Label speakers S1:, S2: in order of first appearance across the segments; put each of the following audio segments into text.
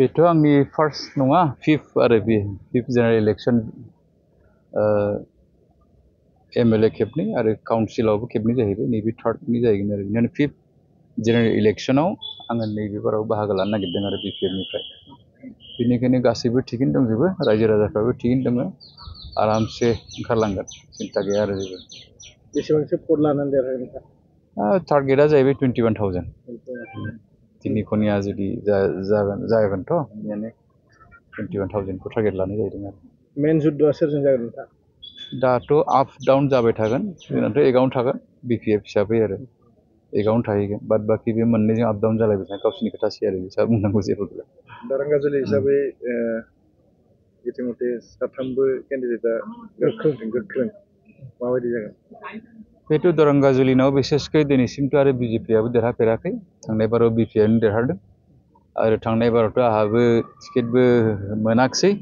S1: बेथ' आंनि फार्स्ट नङा फिफ्थ आरो बे फिफ्थ जेनेरेल इलेक्सन एमएलए खेबनै आरो काउन्सिलावबो खेबनै जाहैबाय नैबे थार्डनि जाहैगोन आरो बेनिखायनो फिफ्थ जेनेरेल इलेक्सनाव आङो नैबे बाराव बाहागो लानो नागिरदों आरो बिपिएफनिफ्राय बेनिखायनो गासैबो थिगैनो दंजोबो रायजो राजाफ्राबो थिगैनो दङ आरामसे ओंखारलांगोन सिन्था गैया आरो जेबो
S2: बेसेबांसो भट लानानै देरहागोन नोंथां
S1: टार्गेटआ जाहैबाय 21,000 दिनै खनिया जुदि जागोनथ' माने 21,000 खौ टार्गेट लानाय जाहैदों आरो
S2: मेन जुद्धआ सोरजों जागोन नोंथां
S1: दाथ' आप डाउन जाबाय थागोन जोंनाथ' एकाउन्ट थागोन बिपिएफ हिसाबै आरो एकाउन्ट थाहैगोन बाद बाखि बे मोननैजों आप डाउन जालायबाय थागोन गावसिनि खोथासै आरो बिसा बुंनांगौ जेबो गैला
S2: दारांगाजुलि हिसाबै इतिमধ্যे साथामबो केन्डिडेटआ गोख्रों माबायदि जागोन
S1: बेथ' दारांगाजुलिनाव बिसेसकै दिनैसिमथ' आरो बिजेपिआबो देरहाफेराखै थांनाय बाराव बिपिएफनो देरहादों आरो थांनाय बारावथ' आंहाबो टिकेटबो मोनाखिसै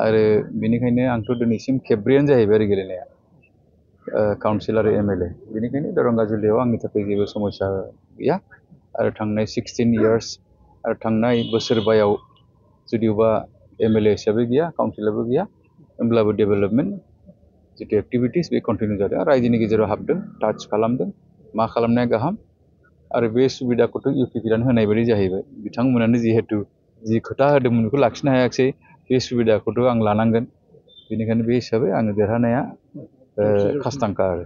S1: आरो बेनिखायनो आंथ' दिनैसिम खेबब्रैयानो जाहैबाय आरो गेलेनाया काउन्सिल आरो एमएलए बेनिखायनो दारांगाजुलियाव आंनि थाखाय जेबो समस्या गैया आरो थांनाय 16 इयार्स आरो थांनाय बोसोरबायाव जुदिबा एमएलए हिसाबै गैया काउन्सिलरबो गैया होमब्लाबो डेभेलपमेन्ट जितु एक्टिभिटिस बे कन्टिनिउ जादों रायजोनि गेजेराव हाबदों टाच खालामदों मा खालामनाया गाहाम आरो बे सुबिदाखौथ' इउपिपिआनो होनाय बायदि जाहैबाय बिथांमोनानो जिहेतु जि खोथा होदोंमोन बेखौ लाखिनो हायाखिसै बे सुबिदाखौथ' आं लानांगोन बेनिखायनो बे हिसाबै आङो देरहानाया खासथांखा आरो